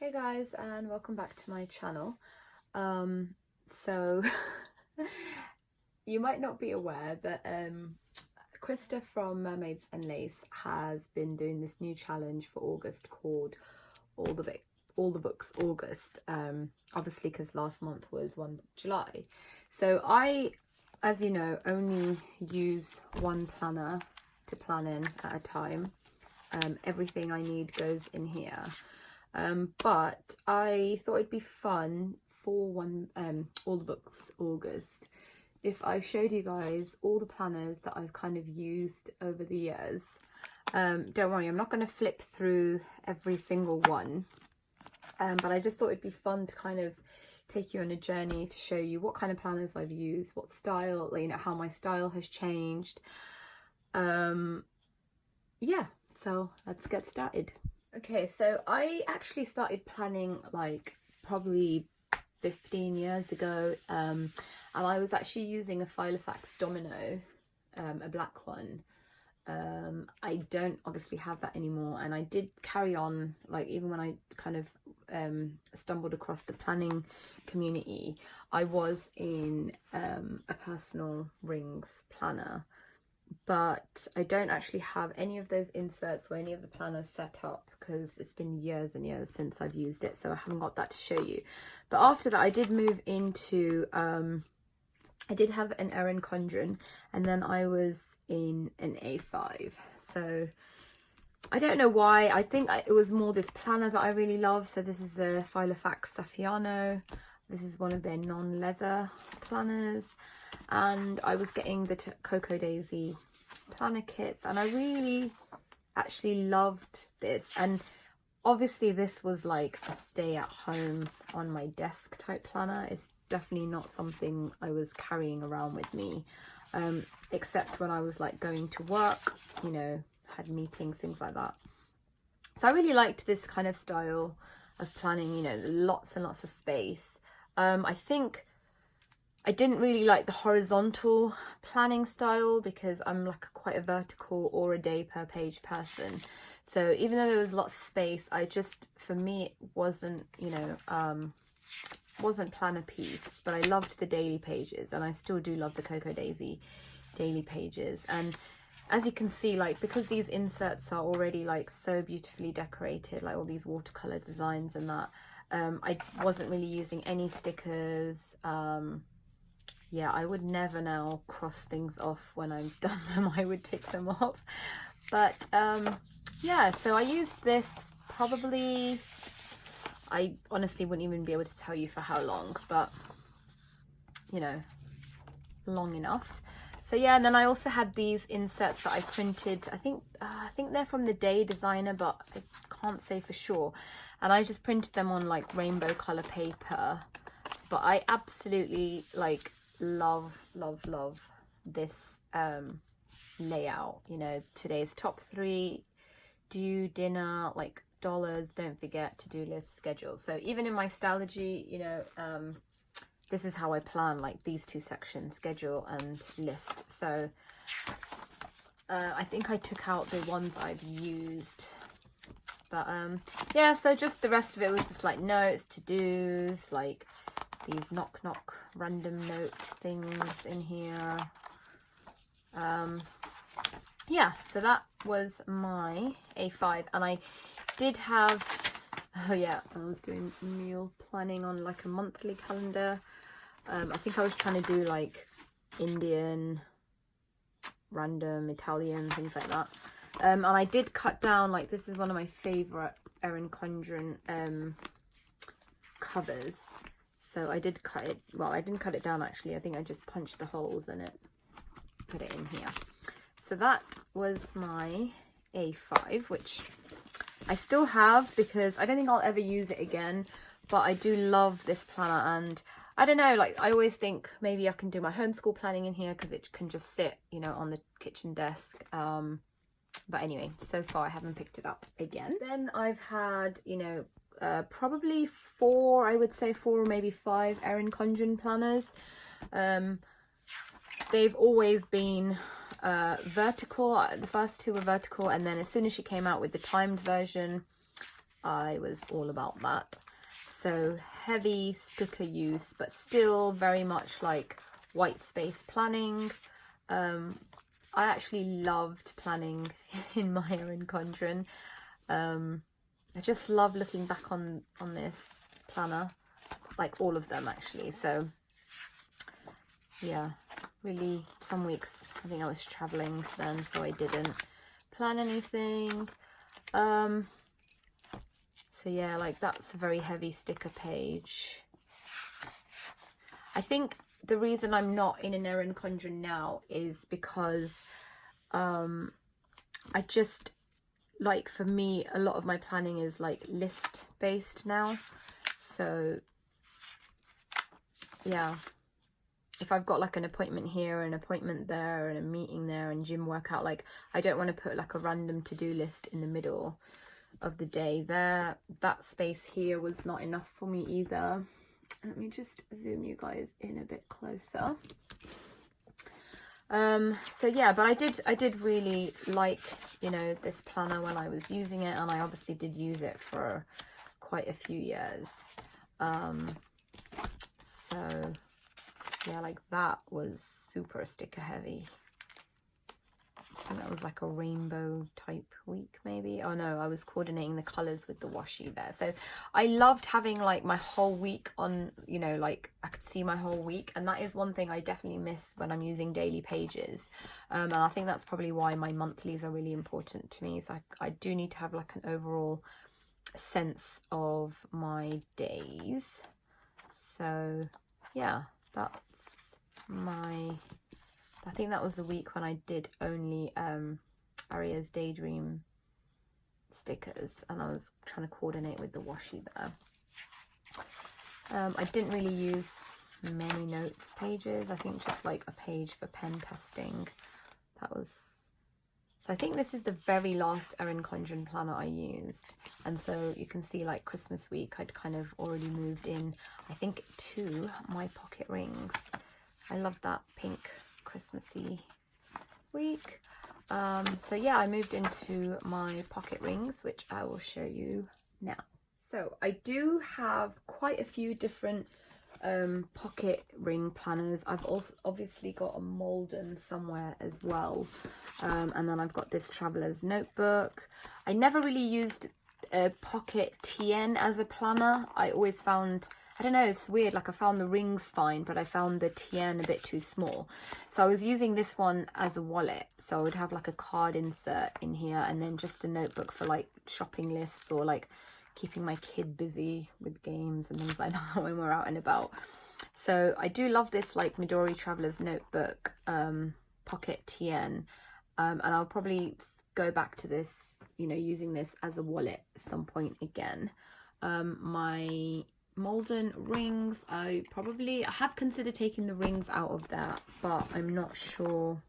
Hey guys, and welcome back to my channel. So you might not be aware, but Krista from Mermaids and Lace has been doing this new challenge for August called All the Books August. Obviously because last month was 1 July. So I, as you know, only use one planner to plan in at a time. Everything I need goes in here. But I thought it'd be fun for All the Books August if I showed you guys all the planners that I've kind of used over the years. Don't worry, I'm not going to flip through every single one, but I just thought it'd be fun to kind of take you on a journey to show you what kind of planners I've used, what style, you know, how my style has changed. Yeah, so let's get started. Okay, so I actually started planning like probably 15 years ago, and I was actually using a Filofax domino, a black one. I don't obviously have that anymore, and I did carry on, like even when I kind of stumbled across the planning community, I was in a personal rings planner. But I don't actually have any of those inserts or any of the planners set up because it's been years and years since I've used it, so I haven't got that to show you. But after that I did move into I did have an Erin Condren, and then I was in an A5. So I don't know why. I think it was more this planner that I really love. So this is a Filofax Saffiano. This is one of their non-leather planners, and I was getting the Cocoa Daisy planner kits, and I really actually loved this. And obviously this was like a stay at home on my desk type planner. It's definitely not something I was carrying around with me, except when I was like going to work, you know, had meetings, things like that. So I really liked this kind of style of planning, you know, lots and lots of space. I think I didn't really like the horizontal planning style because I'm like quite a vertical or a day per page person. So even though there was lots of space, I just, for me, it wasn't, you know, wasn't planner piece. But I loved the daily pages, and I still do love the Cocoa Daisy daily pages. And as you can see, like, because these inserts are already like so beautifully decorated, like all these watercolor designs and that, I wasn't really using any stickers. Yeah, I would never now cross things off when I've done them. I would tick them off. But yeah, so I used this probably, I honestly wouldn't even be able to tell you for how long, but you know, long enough. So yeah, and then I also had these inserts that I printed. I think they're from the Day Designer, but I can't say for sure. And I just printed them on like rainbow color paper. But I absolutely like love this layout. You know, today's top 3, due, dinner, like dollars, don't forget, to-do list, schedule. So even in my Stalogy, you know, this is how I plan, like these 2 sections, schedule and list. So I think I took out the ones I've used, but yeah, so just the rest of it was just like notes, to-dos, like these knock random note things in here. Yeah, so that was my A5, and I did have, oh yeah, I was doing meal planning on like a monthly calendar. I think I was trying to do like Indian, random, Italian, things like that. And I did cut down, like this is one of my favorite Erin Condren covers. So I did cut it, well, I didn't cut it down actually. I think I just punched the holes in it, put it in here. So that was my A5, which I still have because I don't think I'll ever use it again. But I do love this planner, and I don't know, like I always think maybe I can do my homeschool planning in here because it can just sit, you know, on the kitchen desk. But anyway, so far I haven't picked it up again. Then I've had, you know, probably 4, I would say 4 or maybe 5 Erin Condren planners. They've always been vertical. The first 2 were vertical, and then as soon as she came out with the timed version, I was all about that. So heavy sticker use, but still very much like white space planning. I actually loved planning in my Erin Condren. I just love looking back on this planner, like all of them actually. So yeah, really, some weeks I think I was traveling then, so I didn't plan anything. So yeah, like that's a very heavy sticker page. I think the reason I'm not in an Erin Condren now is because I just, like, for me, a lot of my planning is like list based now. So yeah, if I've got like an appointment here, an appointment there, and a meeting there, and gym workout, like I don't want to put like a random to-do list in the middle of the day there. That space here was not enough for me either. Let me just zoom you guys in a bit closer. So yeah, but I did really like, you know, this planner when I was using it, and I obviously did use it for quite a few years. So yeah, like that was super sticker heavy. I think that was like a rainbow type week maybe. Oh no, I was coordinating the colors with the washi there. So I loved having like my whole week on, you know, like I could see my whole week, and that is one thing I definitely miss when I'm using daily pages. And I think that's probably why my monthlies are really important to me. So I do need to have like an overall sense of my days. So yeah, that's my, I think that was the week when I did only Aria's Daydream stickers, and I was trying to coordinate with the washi there. I didn't really use many notes pages. I think just like a page for pen testing. That was, so I think this is the very last Erin Condren planner I used. And so you can see like Christmas week, I'd kind of already moved in, I think, to my pocket rings. I love that pink Christmassy week. So yeah, I moved into my pocket rings, which I will show you now. So I do have quite a few different pocket ring planners. I've also obviously got a Malden somewhere as well, and then I've got this traveler's notebook. I never really used a pocket TN as a planner. I always found, I don't know, it's weird, like I found the rings fine, but I found the TN a bit too small. So I was using this one as a wallet. So I would have like a card insert in here, and then just a notebook for like shopping lists or like keeping my kid busy with games and things like that when we're out and about. So I do love this like Midori Traveler's Notebook pocket TN, and I'll probably go back to this, you know, using this as a wallet at some point again. My Malden rings, I have considered taking the rings out of that, but I'm not sure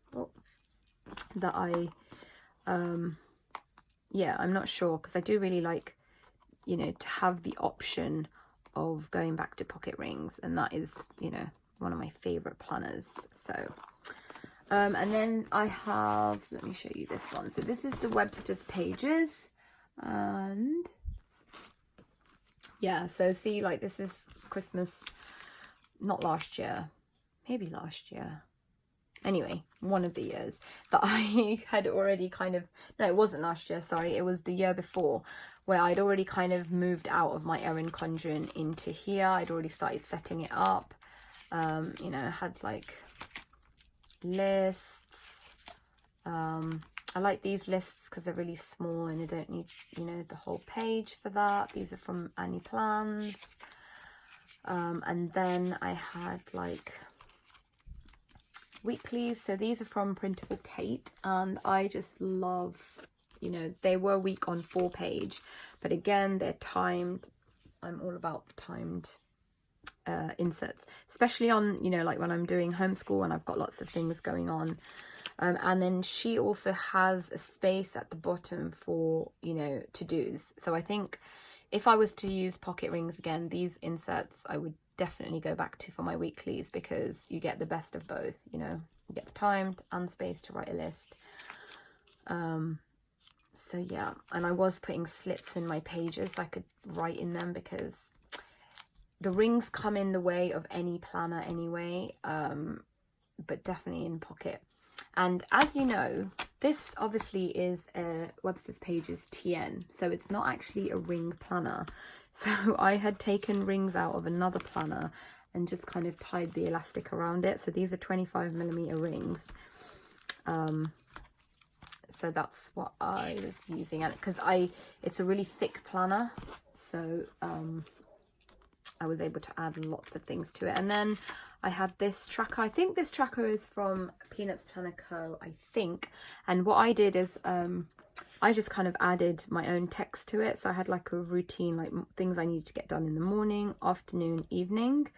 that yeah, I'm not sure, because I do really like, you know, to have the option of going back to pocket rings, and that is, you know, one of my favorite planners. So and then I have, let me show you this one. So this is the Webster's pages, and yeah, so see, like this is Christmas, not last year, maybe last year, anyway, one of the years that I had already kind of, no, it wasn't last year, sorry, it was the year before, where I'd already kind of moved out of my Erin Condren into here. I'd already started setting it up. You know, I had like lists. I like these lists because they're really small and you don't need, you know, the whole page for that. These are from Annie Plans. And then I had like weeklies. So these are from Printable Kate, and I just love, you know, they were week on 4-page, but again, they're timed. I'm all about the timed inserts, especially on, you know, like when I'm doing homeschool and I've got lots of things going on. And then she also has a space at the bottom for, you know, to-dos. So I think if I was to use pocket rings again, these inserts I would definitely go back to for my weeklies, because you get the best of both, you know, you get the timed and space to write a list. So yeah, and I was putting slits in my pages so I could write in them, because the rings come in the way of any planner anyway, but definitely in Pocket. And as you know, this obviously is a Webster's Pages TN, so it's not actually a ring planner. So I had taken rings out of another planner and just kind of tied the elastic around it. So these are 25mm rings. So that's what I was using, and because it's a really thick planner, so I was able to add lots of things to it. And then I had this tracker. I think this tracker is from Peanuts Planner Co., I think. And what I did is I just kind of added my own text to it. So I had like a routine, like things I needed to get done in the morning, afternoon, evening.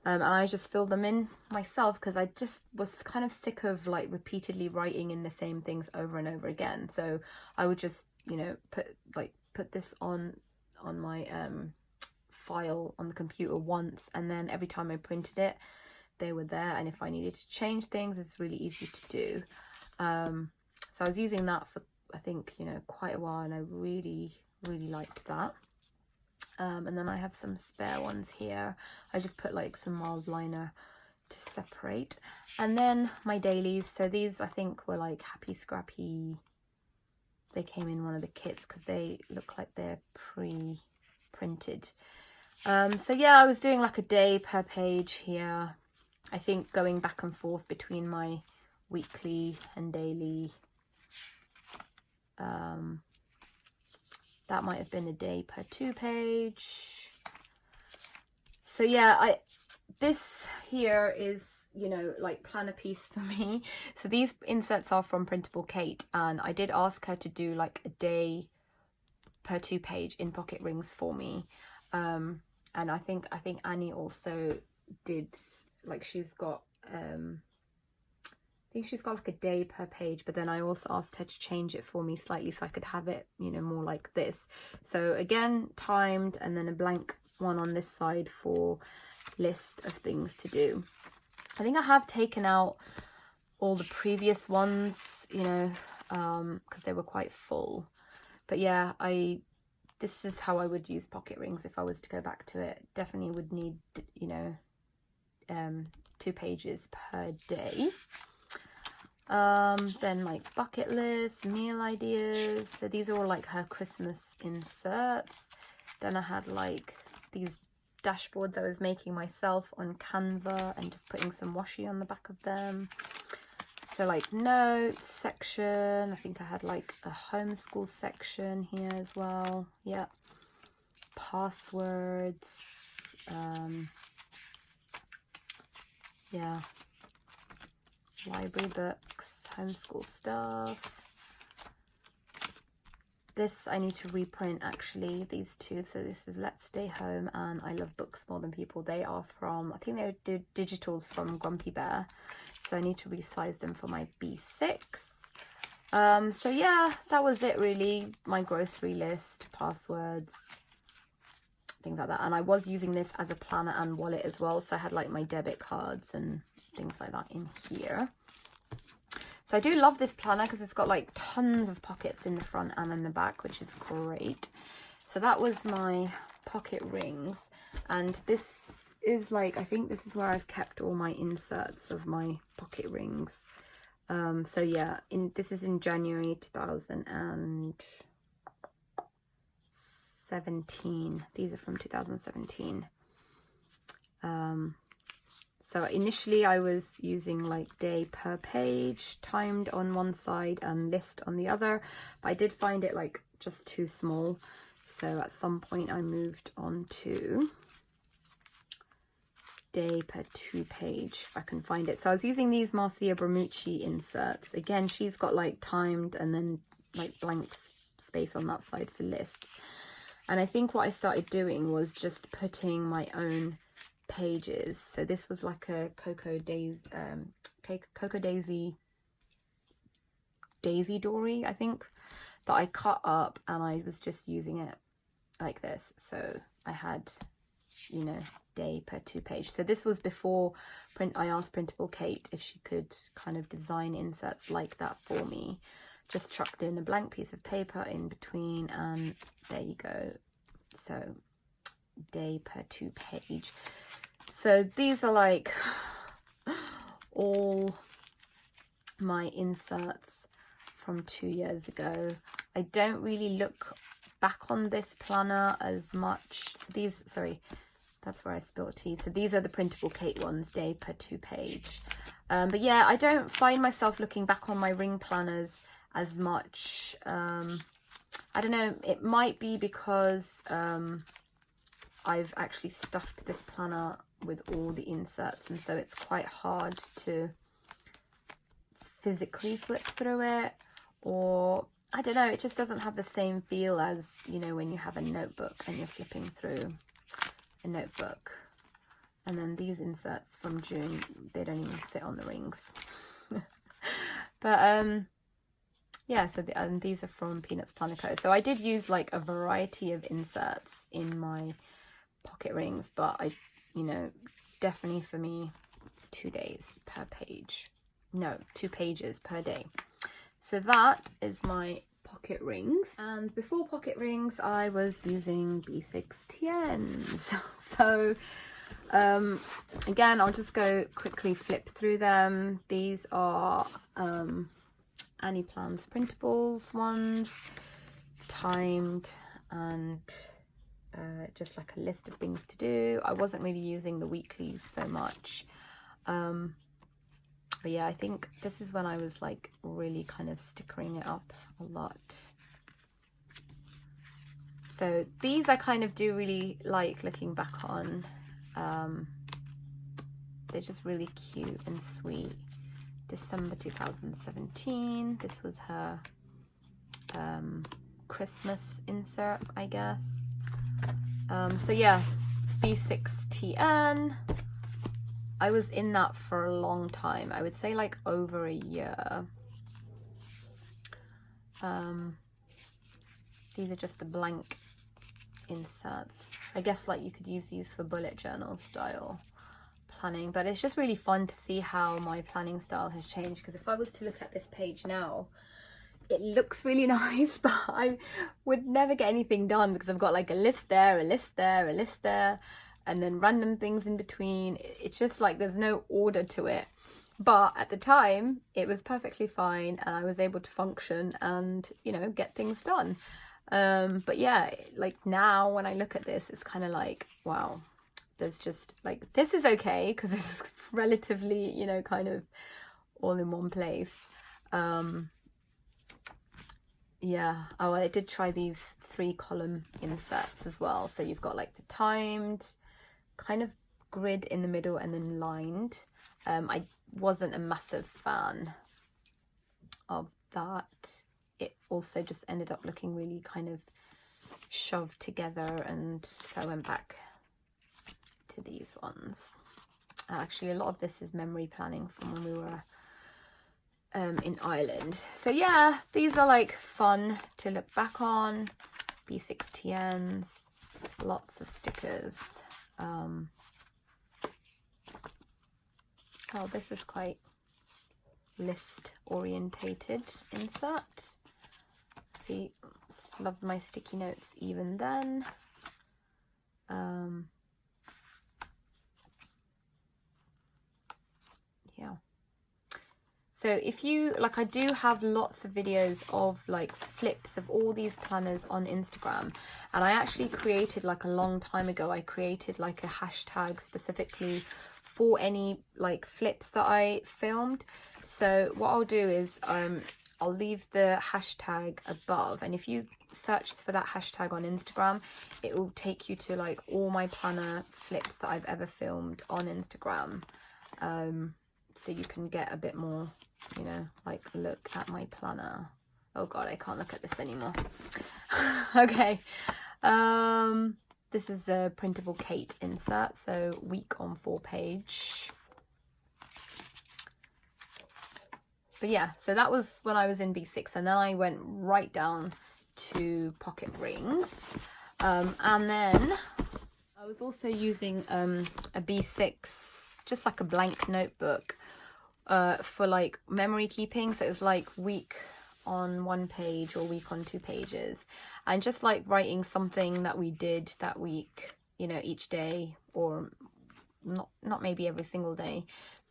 And I just filled them in myself, because I just was kind of sick of like repeatedly writing in the same things over and over again. So I would just, you know, put this on my file on the computer once, and then every time I printed it, they were there. And if I needed to change things, it's really easy to do. So I was using that for, I think, you know, quite a while, and I really liked that. And then I have some spare ones here. I just put like some mild liner to separate. And then my dailies. So these I think were like Happy Scrappy. They came in one of the kits because they look like they're pre-printed. So yeah, I was doing like a day per page here. I think going back and forth between my weekly and daily. That might have been a day per 2 page. So yeah, this here is, you know, like planner piece for me. So these inserts are from Printable Kate, and I did ask her to do like a day per 2 page in Pocket Rings for me. And I think Annie also did, like, she's got I think she's got like a day per page, but then I also asked her to change it for me slightly so I could have it, you know, more like this. So again, timed, and then a blank one on this side for list of things to do. I think I have taken out all the previous ones, you know, because they were quite full. But yeah, this is how I would use Pocket Rings if I was to go back to it. Definitely would need, you know, 2 pages per day. Then like bucket lists, meal ideas. So these are all like her Christmas inserts. Then I had like these dashboards I was making myself on Canva and just putting some washi on the back of them. So like notes section. I think I had like a homeschool section here as well. Yeah. Passwords. Yeah. Library books, homeschool stuff. This I need to reprint actually, these two. So this is Let's Stay Home and I Love Books More Than People. They are from, I think they're digitals from Grumpy Bear. So I need to resize them for my B6. So yeah, that was it really. My grocery list, passwords, things like that. And I was using this as a planner and wallet as well. So I had like my debit cards and things like that in here. So I do love this planner because it's got like tons of pockets in the front and in the back, which is great. So that was my Pocket Rings, and this is like, I think this is where I've kept all my inserts of my Pocket Rings. So yeah, this is in January 2017. These are from 2017. So initially I was using like day per page, timed on one side and list on the other, but I did find it like just too small. So at some point I moved on to day per 2 page, if I can find it. So I was using these Marcia Bramucci inserts. Again, she's got like timed and then like blank space on that side for lists. And I think what I started doing was just putting my own pages. So this was like a Cocoa Daisy dory, I think, that I cut up, and I was just using it like this. So I had, you know, day per 2 page. So this was before I asked Printable Kate if she could kind of design inserts like that for me. just chucked in a blank piece of paper in between, and there you go. So day per 2 page. So these are like all my inserts from 2 years ago. I don't really look back on this planner as much. So these, sorry, that's where I spilled tea. So these are the printable Kate ones, day per 2 page. But yeah, I don't find myself looking back on my ring planners as much. I don't know, it might be because I've actually stuffed this planner with all the inserts, and so it's quite hard to physically flip through it, or I don't know, it just doesn't have the same feel as, you know, when you have a notebook and you're flipping through a notebook. And then these inserts from June, they don't even fit on the rings. But yeah, so and these are from Peanuts Planner Co. So I did use like a variety of inserts in my pocket rings, but I, you know, definitely for me, 2 days per page. No, 2 pages per day. So that is my pocket rings. And before pocket rings, I was using B6 TNs. So again, I'll just go quickly flip through them. These are Annie Plans printables ones, timed, and just like a list of things to do. I wasn't really using the weeklies so much. But yeah, I think this is when I was like really kind of stickering it up a lot. So these I kind of do really like looking back on. They're just really cute and sweet. December 2017. This was her Christmas insert, I guess. So yeah, B6 TN. I was in that for a long time. I would say like over a year. These are just the blank inserts. I guess like you could use these for bullet journal style planning, but it's just really fun to see how my planning style has changed, because if I was to look at this page now, it looks really nice, but I would never get anything done because I've got like a list there, a list there, a list there, and then random things in between. It's just like there's no order to it. But at the time, it was perfectly fine, and I was able to function and, you know, get things done. But yeah, like now when I look at this, it's kind of like, wow, there's just like, this is okay because it's relatively, you know, kind of all in one place. Yeah, oh, I did try these 3-column inserts as well. So you've got like the timed, kind of grid in the middle, and then lined. I wasn't a massive fan of that. It also just ended up looking really kind of shoved together, and so I went back to these ones. Actually, a lot of this is memory planning from when we were in Ireland. So yeah, these are like fun to look back on. B6 TNs, lots of stickers. Oh, this is quite list orientated insert. See, loved my sticky notes even then. Yeah. So if you like, I do have lots of videos of like flips of all these planners on Instagram, and I actually created like a long time ago, I created like a hashtag specifically for any like flips that I filmed. So what I'll do is I'll leave the hashtag above, and if you search for that hashtag on Instagram, it will take you to like all my planner flips that I've ever filmed on Instagram. So you can get a bit more, you know, like look at my planner. Oh god, I can't look at this anymore. Okay, this is a printable Kate insert, so week on 4 page. But yeah, so that was when I was in B6, and then I went right down to pocket rings. And then I was also using a B6, just like a blank notebook for like memory keeping. So it was like week on one page or week on 2 pages, and just like writing something that we did that week, you know, each day, or not maybe every single day.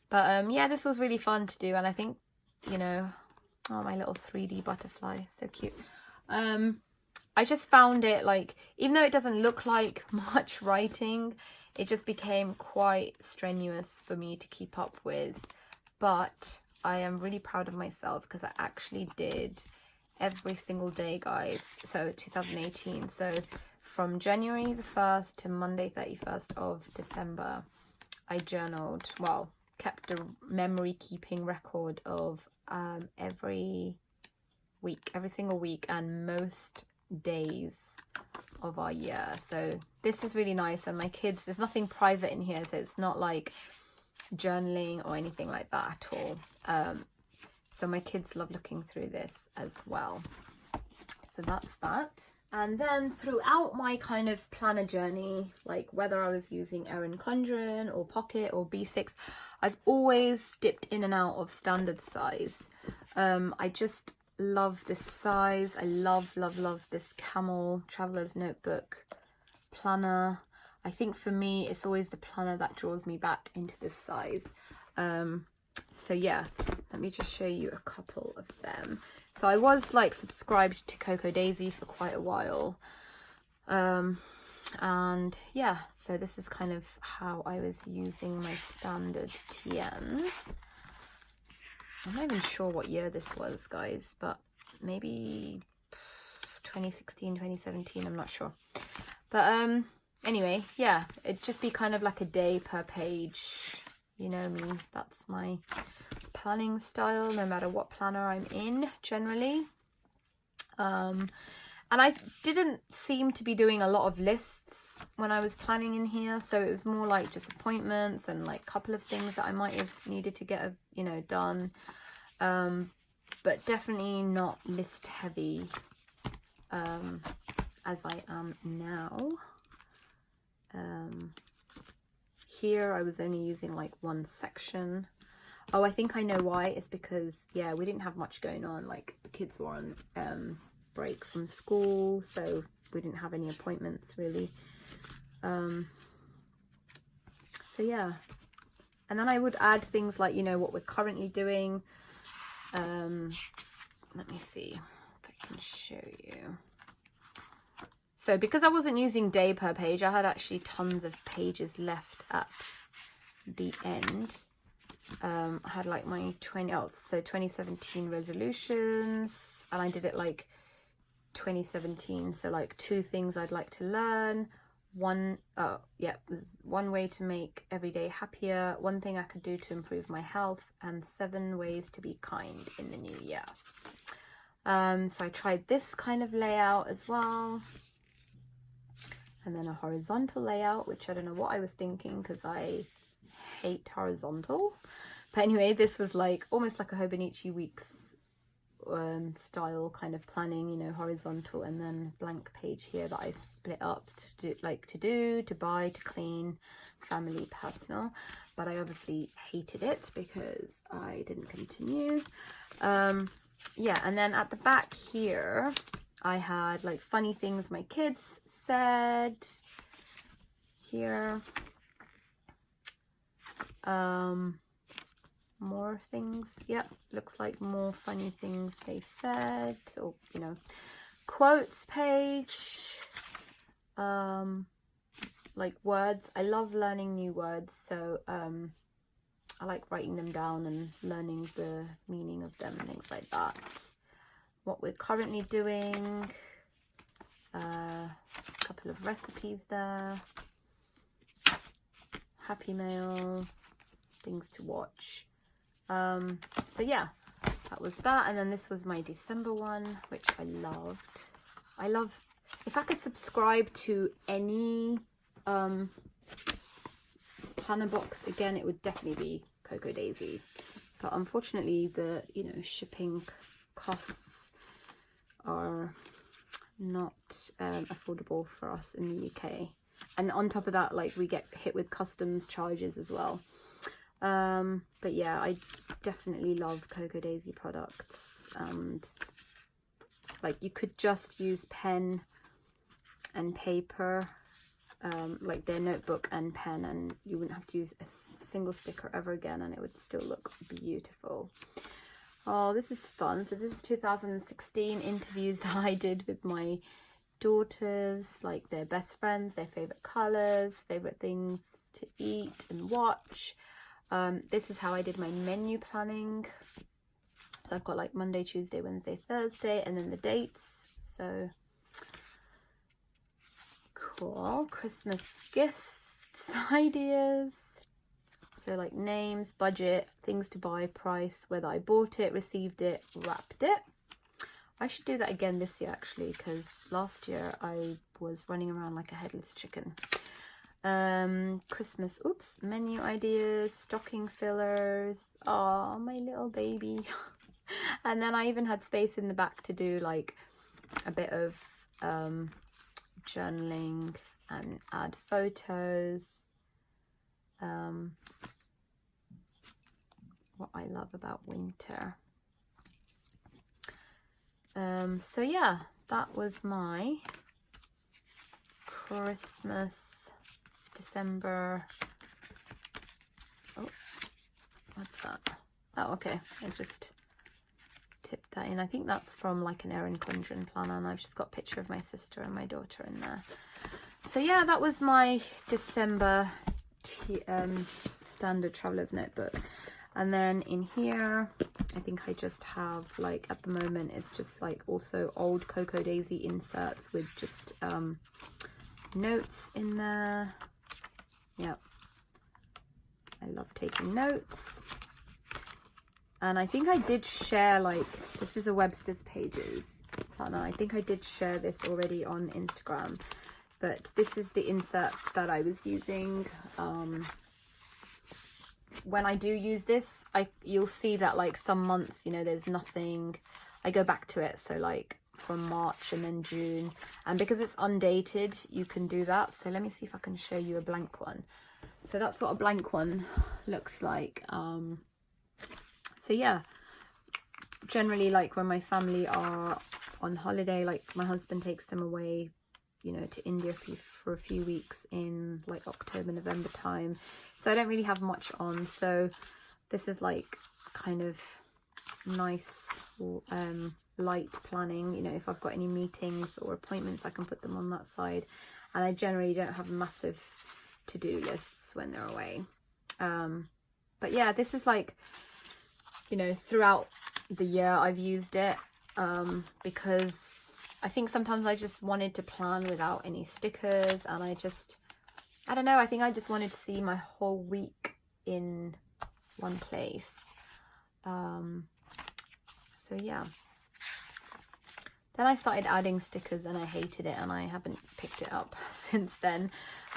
But yeah, this was really fun to do, and I think, you know, oh, my little 3D butterfly, so cute. I just found it, like, even though it doesn't look like much writing, it just became quite strenuous for me to keep up with. But I am really proud of myself because I actually did every single day, guys. So 2018. So from January the 1st to Monday 31st of December, I journaled, well, kept a memory keeping record of every single week and most days of our year. So this is really nice, and my kids, there's nothing private in here, so it's not like journaling or anything like that at all. So my kids love looking through this as well. So that's that. And then throughout my kind of planner journey, like whether I was using Erin Condren or Pocket or B6, I've always dipped in and out of standard size. I just love this size. I love this camel traveler's notebook planner. I think for me, it's always the planner that draws me back into this size. So yeah, let me just show you a couple of them. So I was like subscribed to Cocoa Daisy for quite a while. And yeah, so this is kind of how I was using my standard TNs. I'm not even sure what year this was, guys, but maybe 2016, 2017, I'm not sure. But anyway, yeah, it'd just be kind of like a day per page. You know me, that's my planning style, no matter what planner I'm in, generally. And I didn't seem to be doing a lot of lists when I was planning in here, so it was more like just appointments and like a couple of things that I might have needed to get, you know, done. But definitely not list heavy as I am now. Here I was only using like one section. Oh, I think I know why. It's because, yeah, we didn't have much going on. Like the kids were on break from school, so we didn't have any appointments really. So yeah, and then I would add things like, you know, what we're currently doing. Let me see if I can show you. So because I wasn't using day per page, I had actually tons of pages left at the end. I had like my 2017 resolutions, and I did it like 2017. So like 2 things I'd like to learn. One way to make every day happier, 1 thing I could do to improve my health, and 7 ways to be kind in the new year. So I tried this kind of layout as well. And then a horizontal layout, which I don't know what I was thinking because I hate horizontal. But anyway, this was like almost like a Hobonichi Weeks style kind of planning, you know, horizontal and then blank page here that I split up to do, like to buy, to clean, family, personal. But I obviously hated it because I didn't continue. Yeah, and then at the back here I had like funny things my kids said here. More things, yep, looks like more funny things they said, or, you know, quotes page, like words. I love learning new words, so I like writing them down and learning the meaning of them and things like that. What we're currently doing, a couple of recipes there, happy mail, things to watch. So yeah, that was that. And then this was my December one, which I loved. I love, if I could subscribe to any planner box again, it would definitely be Cocoa Daisy. But unfortunately, the, you know, shipping costs are not affordable for us in the UK. And on top of that, like, we get hit with customs charges as well. But yeah, I definitely love Cocoa Daisy products, and like you could just use pen and paper, like their notebook and pen, and you wouldn't have to use a single sticker ever again, and it would still look beautiful. Oh, this is fun. So this is 2016 interviews that I did with my daughters, like their best friends, their favorite colors, favorite things to eat and watch. This is how I did my menu planning. So I've got like Monday, Tuesday, Wednesday, Thursday, and then the dates. So cool. Christmas gifts ideas. So like names, budget, things to buy, price, whether I bought it, received it, wrapped it. I should do that again this year actually, because last year I was running around like a headless chicken. Christmas, menu ideas, stocking fillers. Oh, my little baby. And then I even had space in the back to do like a bit of journaling and add photos. What I love about winter. So yeah, that was my Christmas December. Oh, what's that? Oh, okay. I just tipped that in. I think that's from like an Erin Condren planner, and I've just got a picture of my sister and my daughter in there. So yeah, that was my December standard traveler's notebook. And then in here, I think I just have like, at the moment, it's just like also old Cocoa Daisy inserts with just notes in there. Yep. I love taking notes. And I think I did share, like, this is a Webster's Pages planner. I think I did share this already on Instagram. But this is the insert that I was using. When I do use this, you'll see that like some months, you know, there's nothing. I go back to it. So like from March and then June. And because it's undated, you can do that. So let me see if I can show you a blank one. So that's what a blank one looks like. So yeah, generally like when my family are on holiday, like my husband takes them away, you know, to India for a few weeks in like October, November time. So I don't really have much on. So this is like kind of nice light planning. You know, if I've got any meetings or appointments, I can put them on that side. And I generally don't have massive to-do lists when they're away. But yeah, this is like, you know, throughout the year I've used it because I think sometimes I just wanted to plan without any stickers, and I don't know, I think I just wanted to see my whole week in one place. So yeah. Then I started adding stickers and I hated it, and I haven't picked it up since then.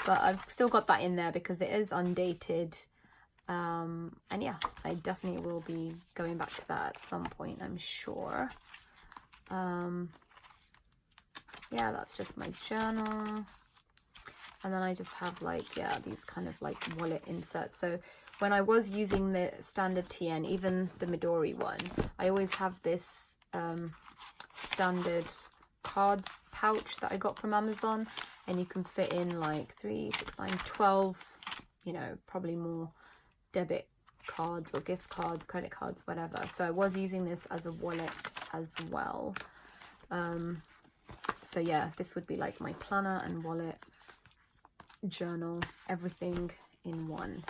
But I've still got that in there because it is undated. And yeah, I definitely will be going back to that at some point, I'm sure. Yeah, that's just my journal. And then I just have like, yeah, these kind of like wallet inserts. So when I was using the standard TN, even the Midori one, I always have this standard card pouch that I got from Amazon, and you can fit in like 3, 6, 9, 12, you know, probably more debit cards or gift cards, credit cards, whatever. So I was using this as a wallet as well. So yeah, this would be like my planner and wallet, journal, everything in one.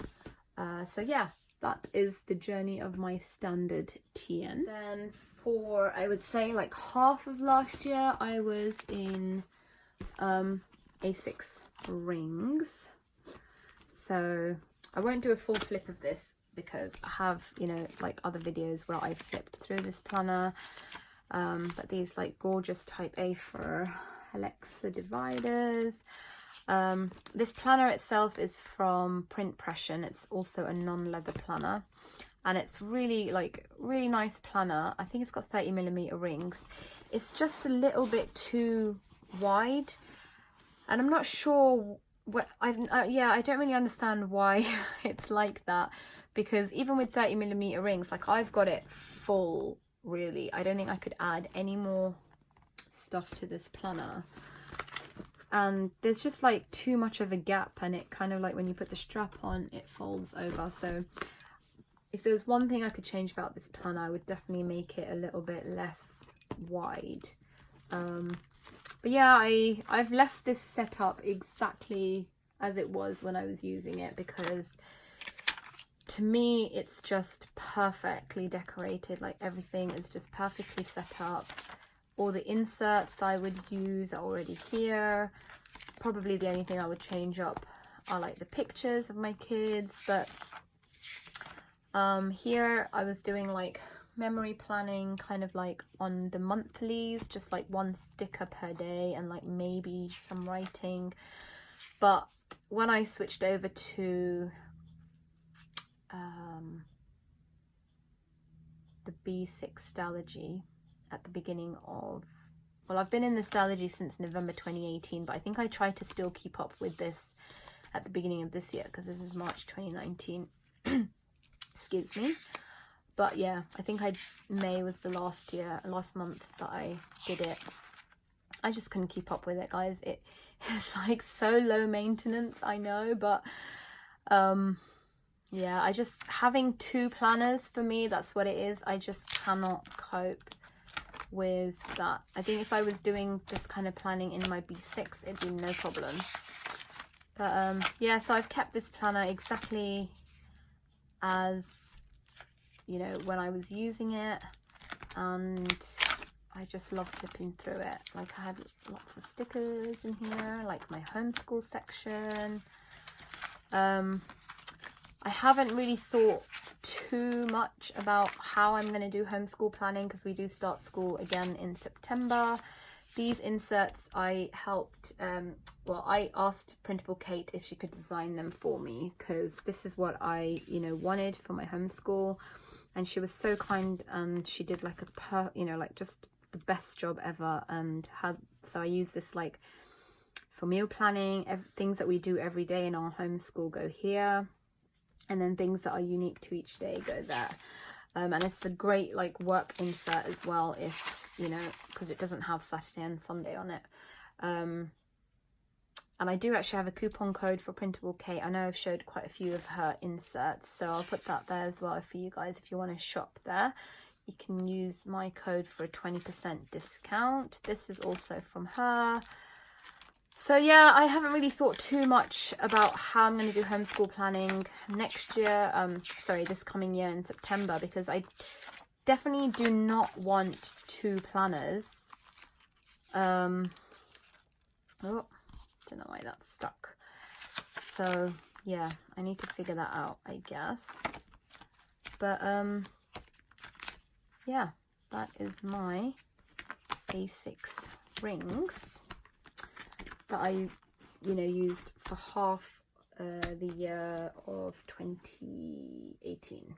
So yeah, that is the journey of my standard TN. Then for, I would say like half of last year, I was in A6 rings. So I won't do a full flip of this because I have, you know, like other videos where I flipped through this planner. But these like gorgeous type A for Alexa dividers. This planner itself is from Print Pression. It's also a non-leather planner, and it's really like really nice planner. I think it's got 30mm rings. It's just a little bit too wide, and I'm not sure what I don't really understand why it's like that, because even with 30mm rings, like I've got it full really. I don't think I could add any more stuff to this planner, and there's just like too much of a gap, and it kind of like when you put the strap on it folds over. So if there was one thing I could change about this planner, I would definitely make it a little bit less wide. But yeah, I've left this setup exactly as it was when I was using it, because to me it's just perfectly decorated. Like everything is just perfectly set up. All the inserts I would use are already here. Probably the only thing I would change up are like the pictures of my kids, but here I was doing like memory planning kind of like on the monthlies, just like one sticker per day and like maybe some writing. But when I switched over to the B6 Stalogy at the beginning of, well, I've been in the Stalogy since November 2018, but I think I tried to still keep up with this at the beginning of this year, because this is March 2019. Excuse me. But yeah, I think May was the last month that I did it. I just couldn't keep up with it, guys. It's like so low maintenance, I know, but yeah, I just, having two planners for me, that's what it is. I just cannot cope with that. I think if I was doing this kind of planning in my B6, it'd be no problem. But yeah, so I've kept this planner exactly as, you know, when I was using it, and I just love flipping through it. Like I had lots of stickers in here, like my homeschool section. I haven't really thought too much about how I'm going to do homeschool planning, because we do start school again in September. These inserts I helped, well, I asked Printable Kate if she could design them for me, because this is what I, you know, wanted for my homeschool. And she was so kind, and she did like you know, like just the best job ever. And so I use this like for meal planning, things that we do every day in our homeschool go here. And then things that are unique to each day go there. And it's a great like work insert as well, if, you know, because it doesn't have Saturday and Sunday on it. And I do actually have a coupon code for Printable Kate. I know I've showed quite a few of her inserts, so I'll put that there as well for you guys. If you want to shop there, you can use my code for a 20% discount. This is also from her. So yeah, I haven't really thought too much about how I'm going to do homeschool planning next year, sorry, this coming year in September, because I definitely do not want two planners. Oh, don't know why that's stuck. So yeah, I need to figure that out, I guess. But yeah, that is my A6 rings that I, you know, used for half the year of 2018.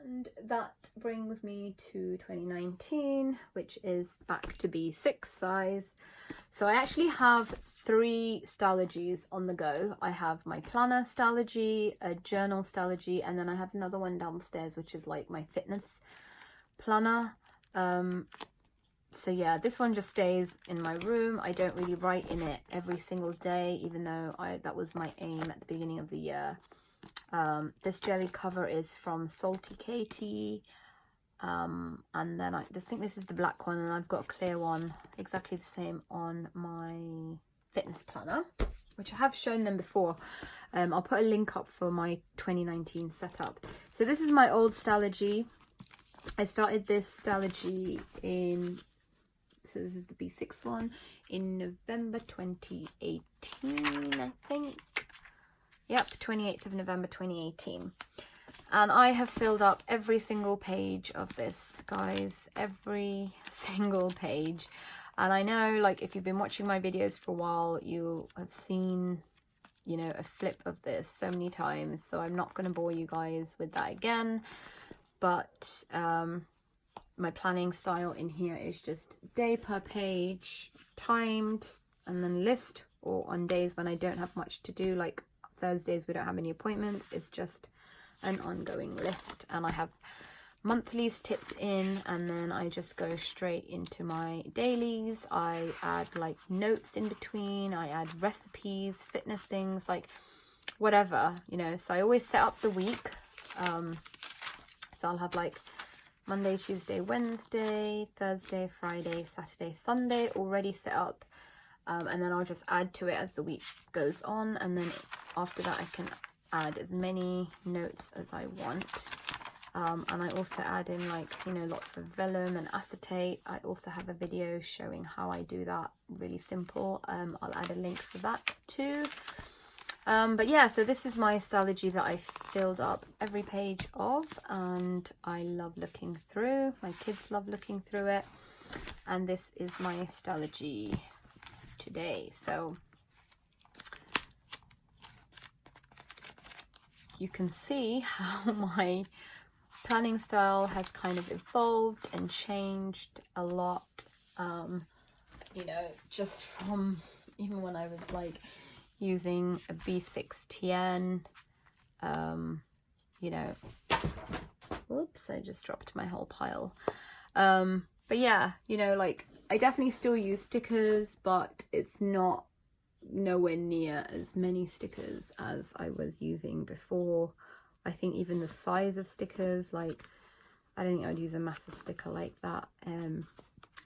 And that brings me to 2019, which is back to B6 size. So I actually have 3 Stalogies on the go. I have my planner Stalogy, a journal Stalogy, and then I have another one downstairs, which is like my fitness planner. So yeah, this one just stays in my room. I don't really write in it every single day, even though that was my aim at the beginning of the year. This jelly cover is from Salty Katie. And then I think this is the black one, and I've got a clear one, exactly the same on my fitness planner, which I have shown them before. I'll put a link up for my 2019 setup. So this is my old Stalogy. I started this Stalogy in, so this is the B6 one, in November 2018, I think. Yep, 28th of November 2018. And I have filled up every single page of this, guys. Every single page. And I know, like, if you've been watching my videos for a while, you have seen, you know, a flip of this so many times. So I'm not going to bore you guys with that again. But my planning style in here is just day per page, timed, and then list. Or on days when I don't have much to do, like Thursdays we don't have any appointments, it's just an ongoing list, and I have monthlies tipped in, and then I just go straight into my dailies. I add like notes in between, I add recipes, fitness things, like whatever, you know. So I always set up the week. So I'll have like Monday, Tuesday, Wednesday, Thursday, Friday, Saturday, Sunday already set up, and then I'll just add to it as the week goes on, and then after that I can add as many notes as I want. And I also add in, like, you know, lots of vellum and acetate. I also have a video showing how I do that, really simple. I'll add a link for that too. But yeah, so this is my Stalogy that I filled up every page of, and I love looking through. My kids love looking through it, and this is my Stalogy today. So you can see how my planning style has kind of evolved and changed a lot, you know, just from even when I was like using a B6 TN, you know, whoops, I just dropped my whole pile. But yeah, you know, like I definitely still use stickers, but it's not nowhere near as many stickers as I was using before. I think even the size of stickers, like I don't think I'd use a massive sticker like that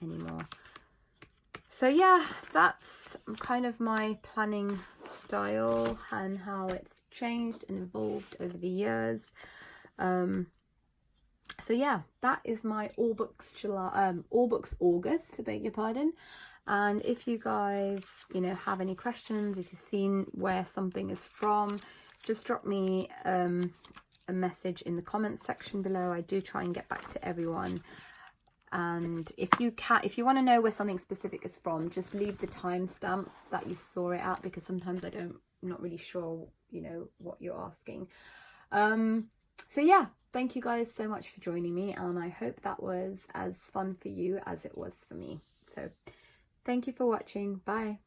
anymore. So yeah, that's kind of my planning style and how it's changed and evolved over the years. So yeah, that is my All Books August, I beg your pardon. And if you guys, you know, have any questions, if you've seen where something is from, just drop me a message in the comments section below. I do try and get back to everyone. And if you want to know where something specific is from, just leave the timestamp that you saw it at, because sometimes I'm not really sure, you know, what you're asking. So yeah, thank you guys so much for joining me, and I hope that was as fun for you as it was for me. So thank you for watching. Bye.